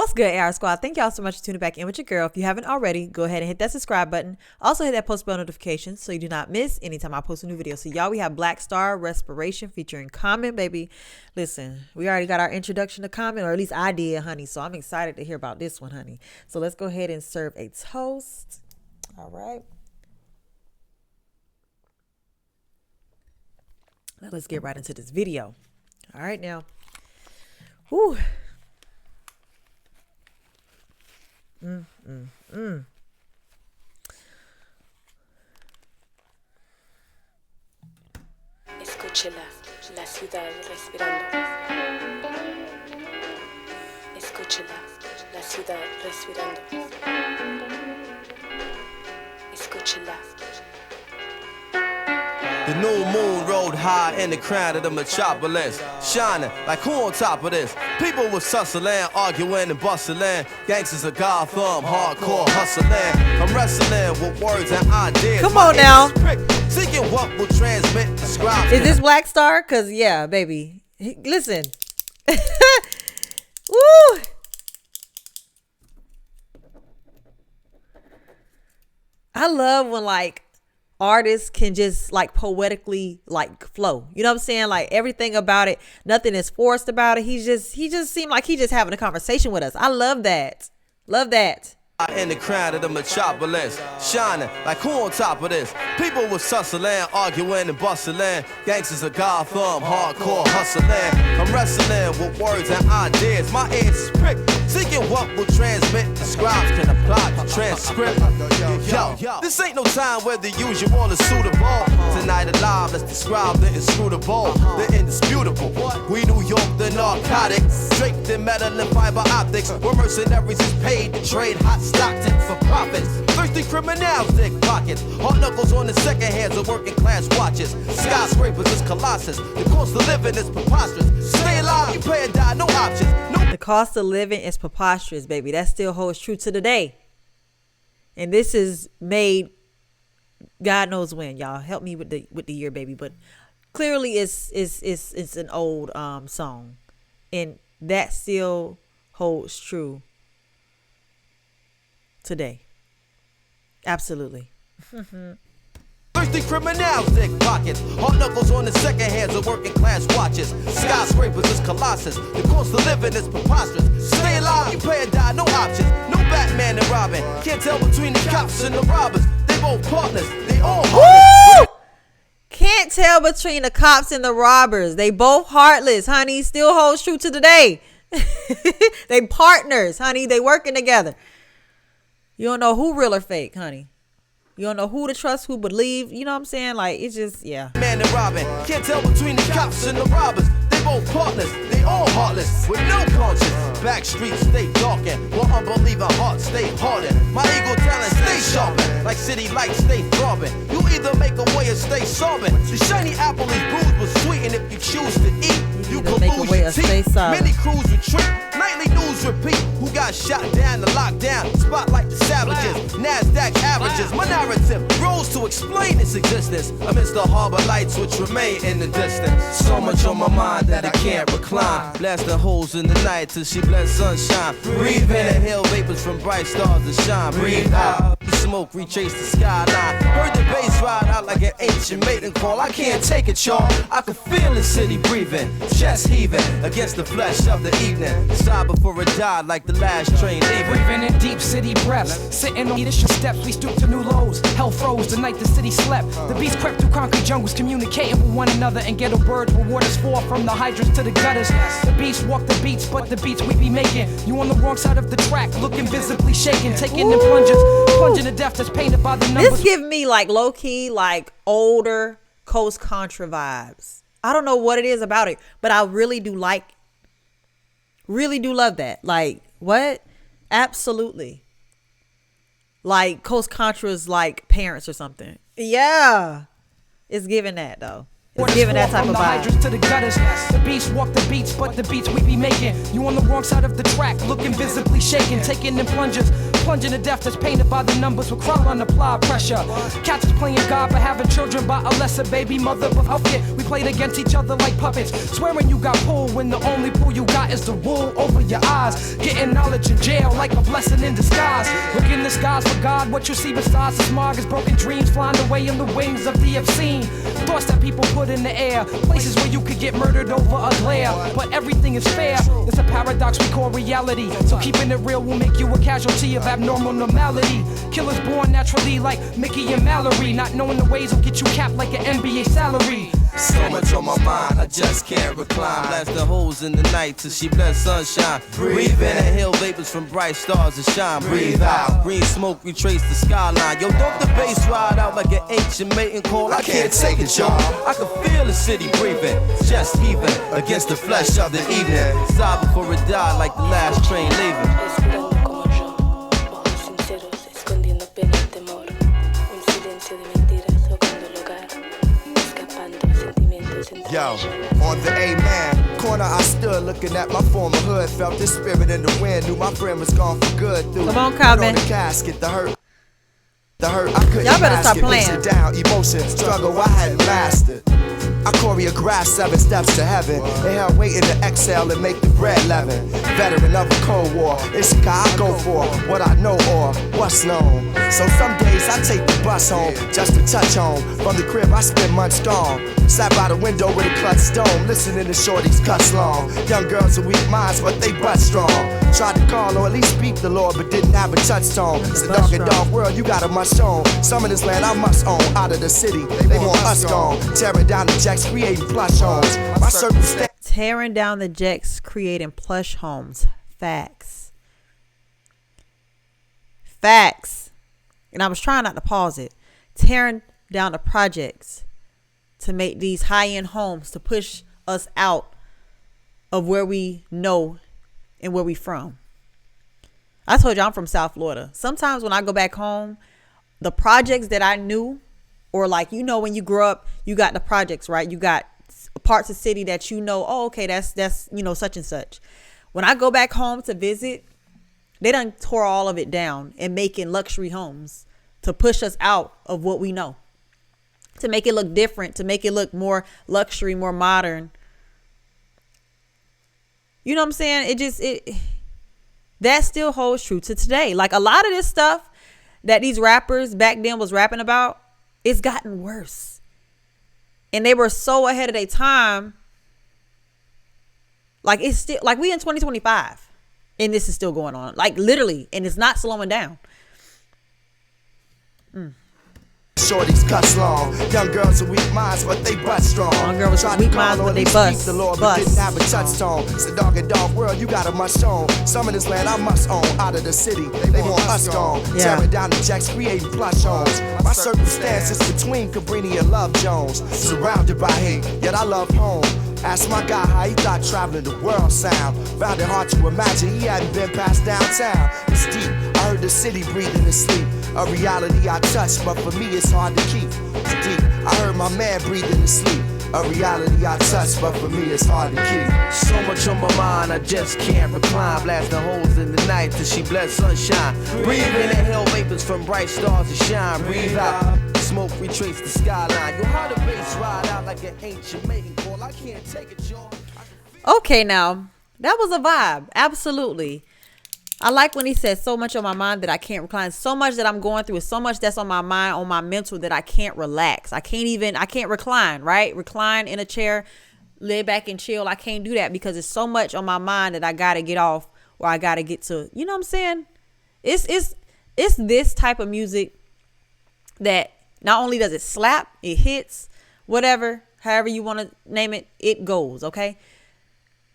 What's good, AR Squad? Thank y'all so much for tuning back in with your girl. If you haven't already, go ahead and hit that subscribe button. Also hit that post bell notification so you do not miss anytime I post a new video. So y'all, we have Black Star Respiration featuring Common, baby. Listen, we already got our introduction to Common, or at least I did, honey. So I'm excited to hear about this one, honey. So let's go ahead and serve a toast. All right. Now let's get right into this video. All right now. Whew. Escúchela, la ciudad respirando. Escúchela, la ciudad respirando. Escúchela. The new moon rode high in the crown of the metropolis, shining like who on top of this? People was hustling, arguing and bustling. Gangsters of Gotham, hardcore hustling. I'm wrestling with words and ideas. Come on now. Seeking what will transmit, describe. Is this Black Star? Cause yeah, baby. Listen. Woo. I love when like artists can just like poetically like flow. You know what I'm saying? Like everything about it, nothing is forced about it. He just seemed like he just having a conversation with us. I love that. Love that. In the crown of the metropolis, shining like who on top of this? People was hustling, arguing and bustling. Gangsters of Gotham, hardcore hustling. I'm wrestling with words and ideas. My ears is pricked, seeking what will transmit. The scribes can apply the transcript. Yo, this ain't no time where the usual is suitable. Tonight alive, let's describe the inscrutable, the indisputable. We New York, the narcotics, draped in metal and fiber optics. Where mercenaries is paid to trade hot Stockton for profits. Thirsty criminals dig pockets. Hard knuckles on the second hands of working class watches. Skyscrapers is colossus. The cost of living is preposterous. Stay alive, you pay or die, no options. No. The cost of living is preposterous, baby. That still holds true to today. And this is made God knows when, y'all. Help me with the year, baby. But clearly it's an old song. And that still holds true today. Absolutely. Thirsty criminals dig pockets. Hard knuckles on the second hands of working class watches. Skyscrapers is colossus. The cost of living is preposterous. Stay alive, you pay or die, no options. No Batman and Robin. Can't tell between the cops and the robbers. They both partners. They all heartless. Can't tell between the cops and the robbers. They both heartless, honey. Still holds true to today. They partners, honey. They working together. You don't know who real or fake, honey. You don't know who to trust, who believe. You know what I'm saying? Like, it's just, yeah. Man and Robin, can't tell between the cops and the robbers. They both partners, they all heartless, with no conscience. Back streets stay darkened, while unbeliever hearts stay hardened. My ego talent stay sharpened, like city lights stay throbbing. You either make a way or stay sobbing. The shiny apple is bruised but sweet, and if you choose to eat, you can make a lose way your or stay teeth. sobbing. Many crews retreat, nightly news repeat. Who got shot down, the lockdown, spotlight the savages, NASDAQ averages. My narrative rose to explain its existence amidst the harbor lights which remain in the distance. So much on my mind that I can't recline. Blasting holes in the night till she bless sunshine. Breathe in, inhale vapors from bright stars that shine. Breathe out, the smoke retrace the skyline. Heard the bass ride out like an ancient mating call. I can't take it, y'all. I can feel the city breathing, chest heaving against the flesh of the evening. Sigh before it died like the last train leaving. Breathing in deep city breaths, sitting on leadership steps, we stoop to new lows. Hell froze the night the city slept. The beast crept through concrete jungles, communicating with one another. And ghetto birds where waters fall from the hydrants to the gutters. The beast walk the beats, but the beats we be making. You on the wrong side of the track, looking visibly shaken, taking the plunges, plunging to death that's painted by the numbers. This give me like low key, like older Coast Contra vibes. I don't know what it is about it, but I really do love that. Like, what? Absolutely. Like Coast Contra's like parents or something. Yeah. It's giving that though. giving that type from of the vibe. hydrants to the gutters. The beats walk the beats, but the beats we be making. You on the wrong side of the track, looking visibly shaken, taking in plungers, plunging to death that's painted by the numbers with crowd on applied pressure. Cats is playing God but having children by a lesser baby mother. But fuck it, we played against each other like puppets, swearing you got pulled when the only pull you got is the wool over your eyes. Getting knowledge in jail like a blessing in disguise. Look in the skies for God, what you see besides the smog is broken dreams flying away in the wings of the obscene. Thoughts that people put in the air, places where you could get murdered over a glare. But everything is fair, it's a paradox we call reality. So keeping it real will make you a casualty of abnormal normality. Killers born naturally like Mickey and Mallory. Not knowing the ways will get you capped like an NBA salary. So much on my mind, I just can't recline. Blast the holes in the night till she bless sunshine. Breathe in, inhale vapors from bright stars that shine. Breathe out, green smoke retrace the skyline. Yo, don't the bass ride out like an ancient mating call? I can't take it, y'all. I can feel the city breathing, just heaving against the flesh of the evening. Sigh before it die like the last train leaving. Respirando como yo, ojos sinceros, escondiendo pena y temor. Un silencio de mentiras ahogando el hogar, escapando sentimientos entre Yo, ellos. on the A-man corner I stood looking at my former hood. Felt this spirit in the wind, knew my friend was gone for good. Through Come on, put Calvin. on the casket, the hurt I couldn't Y'all better mask stop it. playing. Push it down, emotion, struggle I hadn't mastered. I choreographed 7 steps to heaven. Inhale, waiting to exhale and make the bread leaven. Veteran of a Cold War, it's a guy I go for what I know or what's known. So some days I take the bus home just to touch home. From the crib I spend months gone. Sat by the window with a clutch stone, listening to shorties cuss long. Young girls with weak minds, but they butt strong. Tried to call or at least speak the Lord, but didn't have a touchstone. It's a dog and dog world, you got a must own. Some of this land I must own. Out of the city, they want us gone. Tearing down the jacks, creating plush homes. My circumstance. Tearing down the jacks, creating plush homes. Facts. Facts. And I was trying not to pause it. Tearing down the projects to make these high-end homes, to push us out of where we know and where we from. I told you I'm from South Florida. Sometimes when I go back home, the projects that I knew, or like, you know, when you grow up, you got the projects, right? You got parts of the city that you know, oh, okay, that's you know, such and such. When I go back home to visit, they done tore all of it down and making luxury homes to push us out of what we know, to make it look different, to make it look more luxury, more modern. You know what I'm saying? That still holds true to today. Like a lot of this stuff that these rappers back then was rapping about, it's gotten worse. And they were so ahead of their time. Like it's still, like we in 2025 and this is still going on. Like literally, and it's not slowing down. Shorties cuss long. Young girls with weak minds, but they butt strong. Young girls with weak minds, but they bust. The Lord, but didn't have a touchstone. It's a dog and dog world, you got a must own. Some of this land I must own. Out of the city, they want us gone. Yeah. Tearing down the jacks, creating plush homes. My circumstances between Cabrini and Love Jones. Surrounded by hate, yet I love home. Asked my guy how he thought traveling the world sound. Found it hard to imagine he hadn't been past downtown. It's deep, I heard the city breathing in sleep. A reality I touch, but for me it's hard to keep. It's deep, I heard my man breathing in sleep. A reality I touch, but for me it's hard to keep. So much on my mind, I just can't recline. Blasting holes in the night till she bless sunshine. Breathe in, inhale vapors from bright stars that shine. Breathe out, smoke retrace the skyline. Yo, how the bass ride out like an ancient mating call. I can't take it, y'all. Okay, now that was a vibe. Absolutely. I like when he said so much on my mind that I can't recline. So much that I'm going through. So much that's on my mind, on my mental, that I can't relax. I can't recline, right? Recline in a chair, lay back and chill. I can't do that because it's so much on my mind that I got to get off, or I got to get to, you know what I'm saying? It's this type of music that not only does it slap, it hits, whatever, however you want to name it, it goes, okay?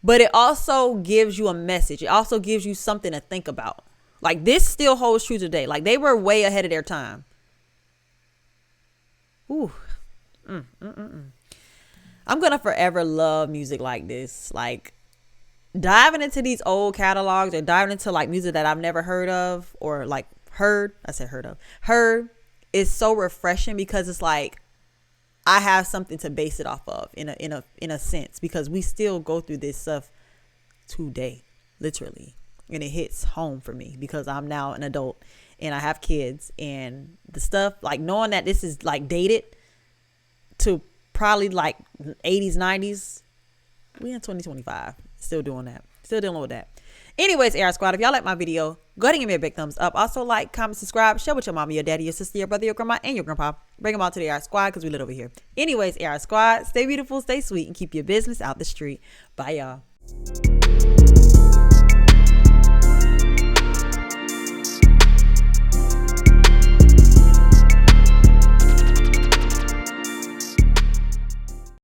But it also gives you a message. It also gives you something to think about. Like this still holds true today. Like they were way ahead of their time. Ooh. I'm going to forever love music like this. Like diving into these old catalogs or diving into like music that I've never heard of or like heard. I said heard of. Heard is so refreshing because it's like I have something to base it off of in a sense, because we still go through this stuff today, literally. And it hits home for me because I'm now an adult and I have kids, and the stuff, like knowing that this is like dated to probably like 80s, 90s. We in 2025, still doing that, still dealing with that. Anyways, AR Squad, if y'all like my video, go ahead and give me a big thumbs up. Also, like, comment, subscribe, share with your mama, your daddy, your sister, your brother, your grandma, and your grandpa. Bring them all to the AR Squad because we live over here. Anyways, AR Squad, stay beautiful, stay sweet, and keep your business out the street. Bye, y'all.